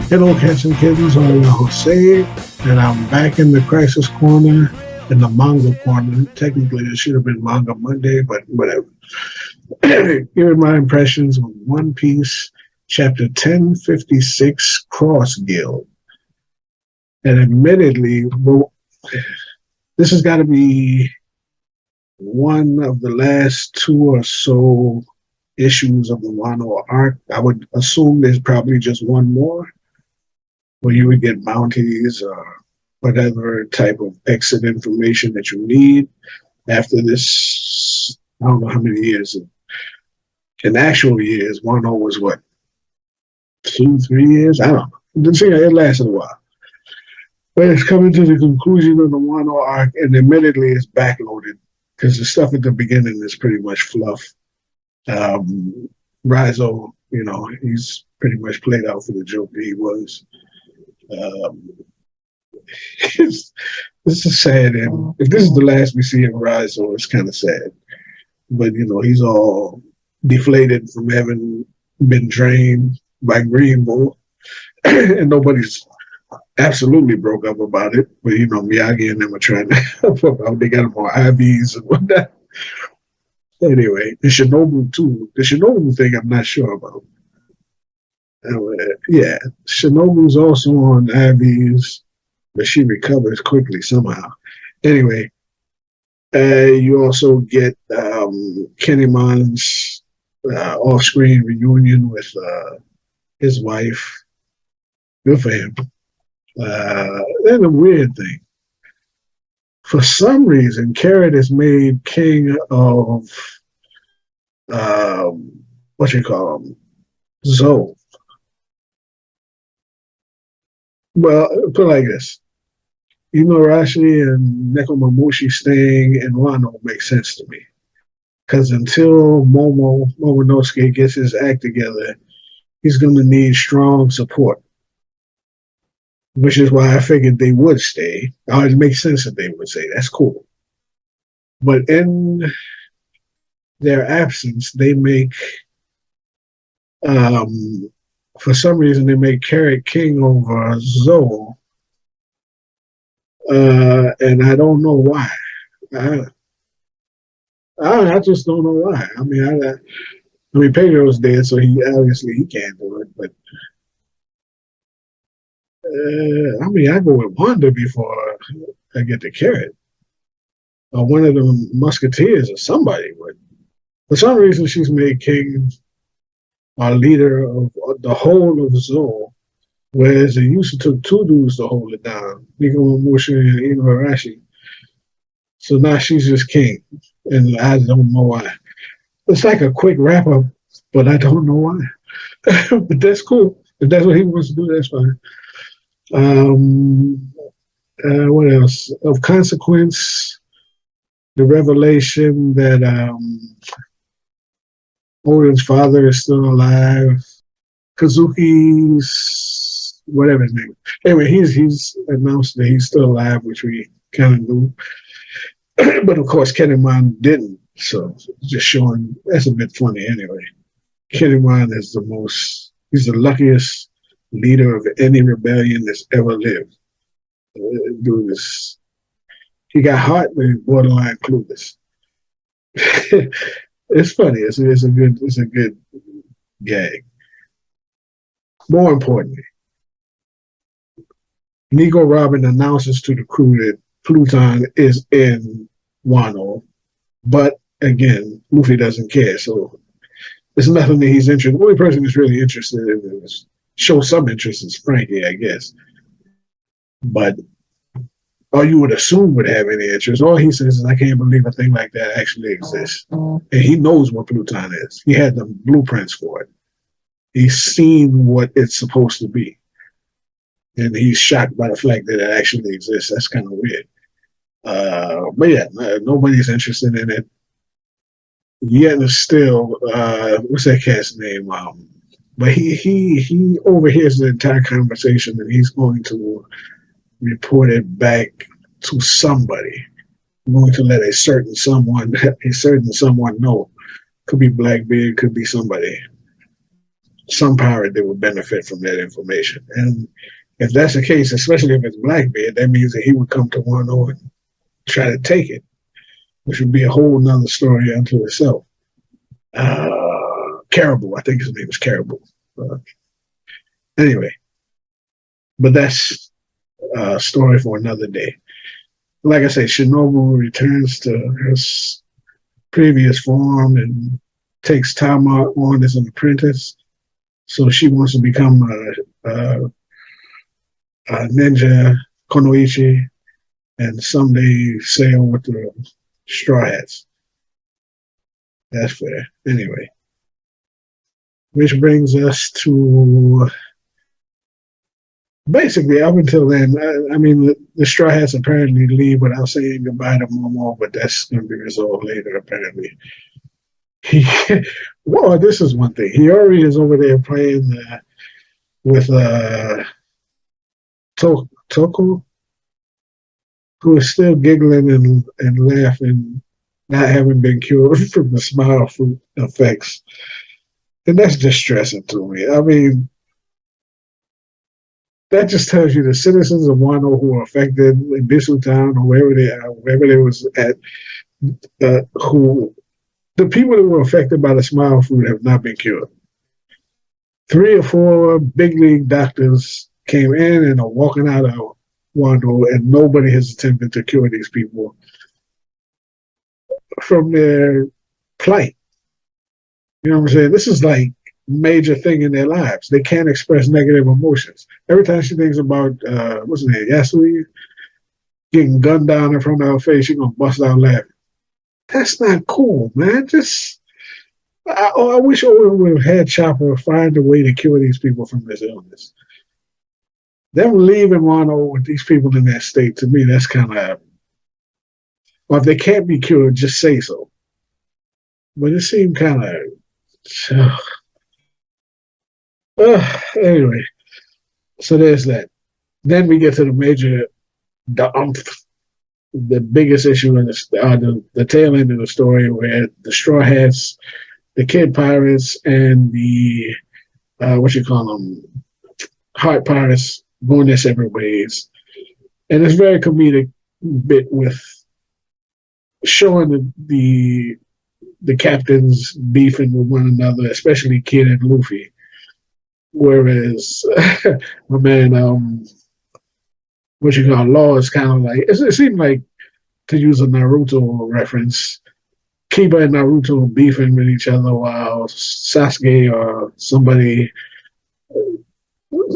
Hello, cats and kittens. I'm your Jose, and I'm back in the Crisis Corner, in the manga corner. Technically, it should have been Manga Monday, but whatever. Giving my impressions of One Piece, Chapter 1056, Cross Guild. And admittedly, well, this has got to be one of the last two or so issues of the Wano arc. I would assume there's probably just one more where you would get bounties or whatever type of exit information that you need after this. I don't know how many years. In actual years, Wano was what, 2, 3 years? I don't know. It lasted a while. But it's coming to the conclusion of the Wano arc, and admittedly, it's backloaded because the stuff at the beginning is pretty much fluff. Rizzo, he's pretty much played out for the joke that he was. This is sad. And if this is the last we see of Rizzo, it's kind of sad. But, he's all deflated from having been drained by Green Bull. And nobody's absolutely broke up about it. But, Miyagi and them are trying to help about. They got him on IVs and whatnot. Anyway, the Shinobu, too. The Shinobu thing, I'm not sure about. Yeah, Shinobu's also on IVs, but she recovers quickly somehow. Anyway, you also get Kinemon's off-screen reunion with his wife. Good for him. Then a weird thing. For some reason, Carrot is made king of what you call him, Zou. Well, put it like this. Inuarashi and Nekomamushi staying in Wano makes sense to me. Because until Momonosuke gets his act together, he's going to need strong support. Which is why I figured they would stay. It makes sense that they would say, that's cool. But in their absence, they make, for some reason, they make Carrot king over Zou. And I don't know why. I just don't know why. I mean, Pedro's dead, so he can't do it. But I go with Wanda before I get the Carrot, or one of the Musketeers, or somebody. But for some reason, she's made king, or leader of the whole of Zou. Whereas it used to take two dudes to hold it down, Nekomamushi and Inuarashi. So now she's just king, and I don't know why. It's like a quick wrap up, but I don't know why. But that's cool. If that's what he wants to do, that's fine. What else? Of consequence, the revelation that Odin's father is still alive. Kazuki's whatever his name. Anyway, he's announced that he's still alive, which we kind of knew. But of course, Kinemon didn't. So just showing that's a bit funny anyway. Kinemon is he's the luckiest leader of any rebellion that's ever lived. Dude he got heart, but he's borderline clueless. It's funny. It's a good gag. More importantly, Nico Robin announces to the crew that Pluton is in Wano, but again, Luffy doesn't care, so it's nothing that he's interested. The only person who's really interested in is show some interest is Frankie, I guess. But all you would assume would have any interest. All he says is, I can't believe a thing like that actually exists. And he knows what Pluton is. He had the blueprints for it. He's seen what it's supposed to be. And he's shocked by the fact that it actually exists. That's kind of weird. But yeah, nobody's interested in it. Yet still, what's that cat's name? But he overhears the entire conversation, and he's going to report it back to somebody. I'm going to let a certain someone know. Could be Blackbeard, could be somebody. some pirate that would benefit from that information. And if that's the case, especially if it's Blackbeard, that means that he would come to Wano and try to take it, which would be a whole nother story unto itself. Caribou, I think his name is Caribou. Anyway, but that's a story for another day. Like I say, Shinobu returns to his previous form and takes Tama on as an apprentice. So she wants to become a ninja Konoichi and someday sail with the Straw Hats. That's fair. Anyway, which brings us to basically up until then. I mean, the Straw Hats apparently leave without saying goodbye to Momo, but that's going to be resolved later, apparently. Well, this is one thing. Hiyori is over there playing with Toko, who is still giggling and laughing, not having been cured from the smile fruit effects. And that's distressing to me. I mean, that just tells you the citizens of Wano who are affected in Bisu Town or wherever they was at, who the people that were affected by the smile fruit have not been cured. 3 or 4 big league doctors came in and are walking out of Wano, and nobody has attempted to cure these people from their plight. You know what I'm saying? This is like major thing in their lives. They can't express negative emotions. Every time she thinks about what's her name, Yasui, getting gunned down in front of her face, she's gonna bust out laughing. That's not cool, man. I wish Owen would have had Chopper find a way to cure these people from this illness. Them leaving Wano with these people in that state, to me, that's kind of, well, if they can't be cured, just say so. But it seemed kind of, anyway, so there's that. Then we get to the biggest issue in the tail end of the story, where the Straw Hats, the Kid Pirates, and the Heart Pirates going their separate ways. And it's very comedic bit with showing the captains beefing with one another, especially Kid and Luffy. Whereas my man, Law is kind of like, it seemed like, to use a Naruto reference, Kiba and Naruto beefing with each other while Sasuke or somebody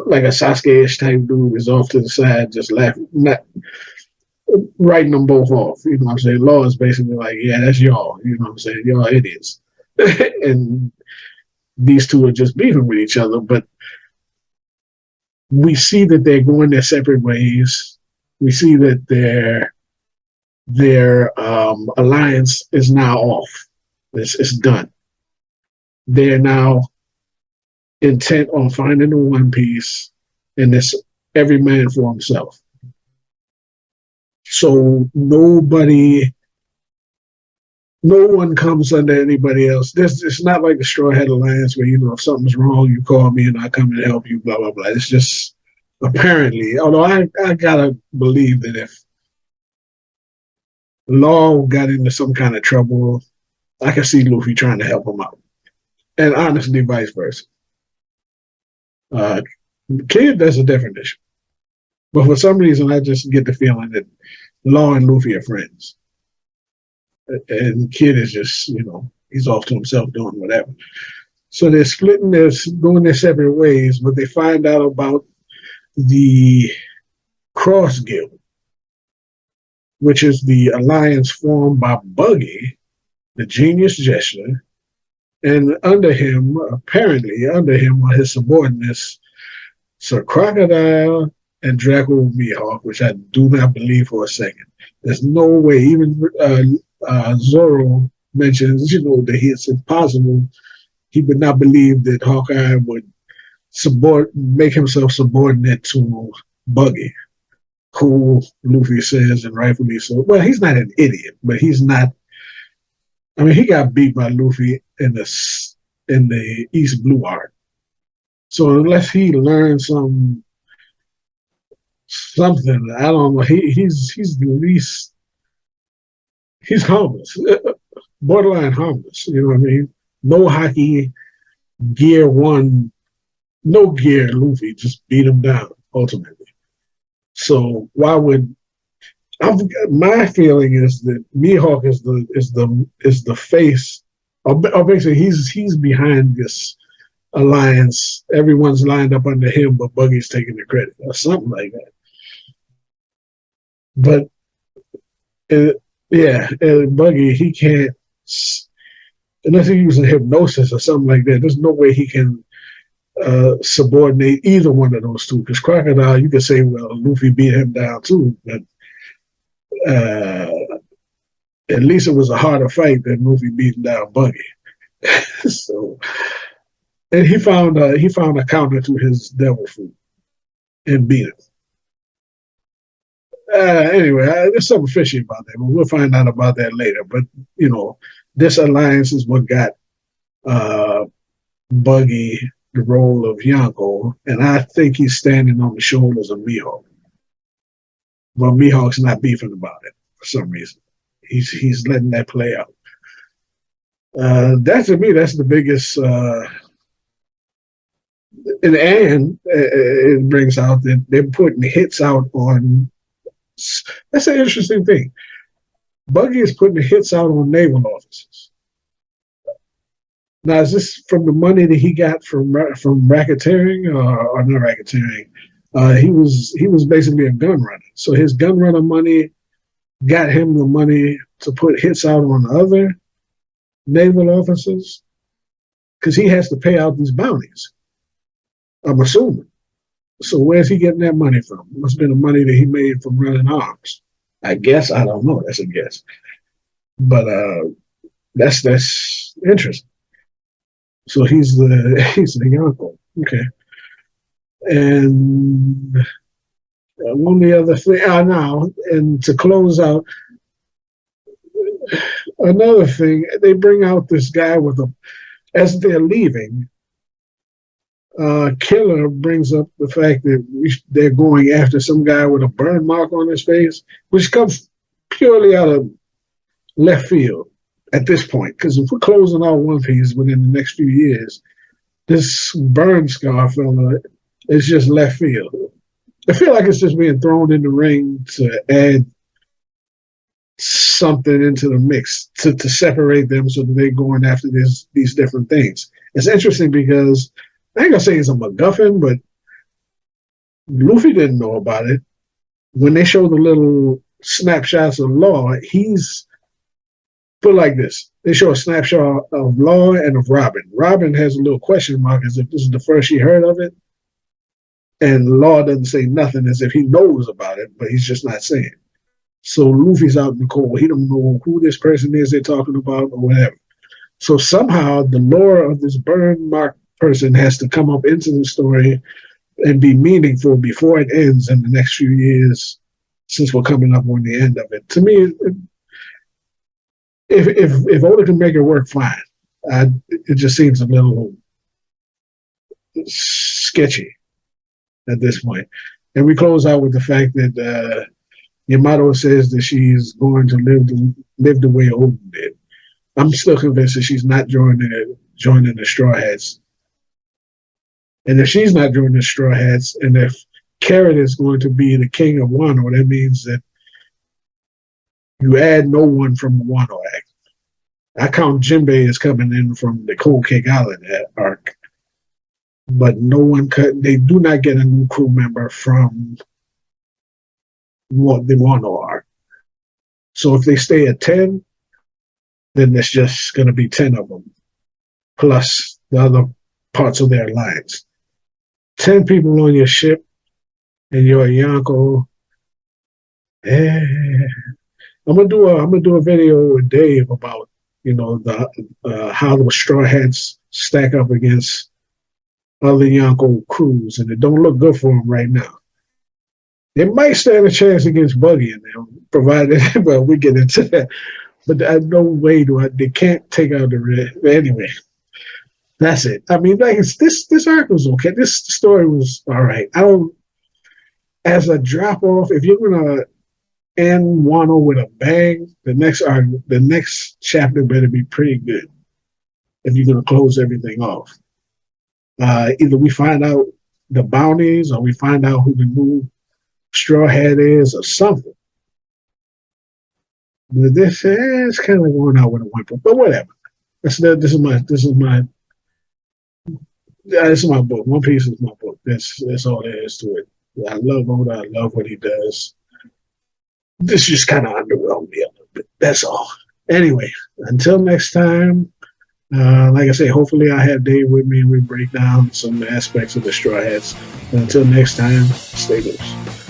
like a Sasuke-ish type dude is off to the side just laughing, not writing them both off. You know what I'm saying? Law is basically like, yeah, that's y'all. You know what I'm saying? Y'all idiots. And these two are just beefing with each other, but we see that they're going their separate ways. We see that their alliance is now off. It's done. They're now intent on finding the One Piece, and it's every man for himself. So no one comes under anybody else. It's not like the Straw Hat Alliance where, if something's wrong, you call me and I come and help you, blah, blah, blah. It's just apparently, although I gotta believe that if Law got into some kind of trouble, I can see Luffy trying to help him out. And honestly, vice versa. Kid, that's a different issue. But for some reason, I just get the feeling that Law and Luffy are friends. And Kid is just, he's off to himself doing whatever. So they're splitting, they're going their separate ways, but they find out about the Cross Guild, which is the alliance formed by Buggy, the genius gesture, and apparently under him are his subordinates, Sir Crocodile and Draco Mihawk, which I do not believe for a second. There's no way, even Zoro mentions, that it's impossible. He would not believe that Hawkeye would make himself subordinate to Buggy, who Luffy says, and rightfully so. Well, he's not an idiot, but he's not. I mean, he got beat by Luffy in the East Blue arc. So unless he learns something, I don't know. He's the least. He's harmless, borderline harmless. You know what I mean? No hockey gear one, no gear Luffy just beat him down ultimately. So why would my feeling is that Mihawk is the face, or basically he's behind this alliance. Everyone's lined up under him, but Buggy's taking the credit or something like that. But uh, yeah, Buggy he can't unless he's using hypnosis or something like that. There's no way he can subordinate either one of those two. Because Crocodile, you could say, well, Luffy beat him down too, but uh, at least it was a harder fight than Luffy beating down Buggy. So, and he found a counter to his devil fruit and beat him. Anyway, there's something fishy about that, but we'll find out about that later. But you know, this alliance is what got uh, Buggy the role of Yonko, and I think he's standing on the shoulders of Mihawk. But Mihawk's not beefing about it for some reason. He's letting that play out. That to me, that's the biggest. And it brings out that they're putting hits out on. That's an interesting thing. Buggy is putting hits out on naval officers. Now, is this from the money that he got from racketeering or not racketeering? He was basically a gun runner. So his gun runner money got him the money to put hits out on other naval officers because he has to pay out these bounties. I'm assuming. So where's he getting that money from? It must have been the money that he made from running arms. I guess I don't know. That's a guess, but that's interesting. So he's the uncle. Okay, and one of the other thing now, and to close out, another thing they bring out this guy with a as they're leaving. Killer brings up the fact that they're going after some guy with a burn mark on his face, which comes purely out of left field at this point. Because if we're closing out One Piece within the next few years, this burn scar fella is just left field. I feel like it's just being thrown in the ring to add something into the mix to separate them so that they're going after these different things. It's interesting because I ain't gonna say he's a MacGuffin, but Luffy didn't know about it. When they show the little snapshots of Law, he's put like this. They show a snapshot of Law and of Robin. Robin has a little question mark as if this is the first she heard of it. And Law doesn't say nothing as if he knows about it, but he's just not saying. So Luffy's out in the cold. He don't know who this person is they're talking about or whatever. So somehow the lore of this burn mark person has to come up into the story and be meaningful before it ends in the next few years, since we're coming up on the end of it. To me, if Oda can make it work, fine. It just seems a little sketchy at this point. And we close out with the fact that Yamato says that she's going to live the way Oden did. I'm still convinced that she's not joining the Straw Hats. And if she's not joining the Straw Hats, and if Carrot is going to be the king of Wano, that means that you add no one from the Wano act. I count Jinbei as coming in from the Cold Cake Island arc. But no one they do not get a new crew member from the Wano arc. So if they stay at 10, then there's just going to be 10 of them, plus the other parts of their alliance. 10 people on your ship, and you're a Yonko. I'm gonna do a video with Dave about the how the Straw Hats stack up against other Yonko crews, and it don't look good for them right now. They might stand a chance against Buggy in them, provided well we get into that. But no way they can't take out the red anyway. That's it. I mean, like this arc was okay. This story was all right. I don't as a drop off. If you're gonna end Wano with a bang, the next chapter better be pretty good. If you're gonna close everything off, either we find out the bounties or we find out who the new Straw Hat is or something. This is kind of going out with a whimper, but whatever. This is my book. One Piece is my book. That's all there is to it. I love Oda. I love what he does. This just kind of underwhelmed me a little bit. That's all. Anyway, until next time, like I say, hopefully I have Dave with me and we break down some aspects of the Straw Hats. And until next time, stay loose.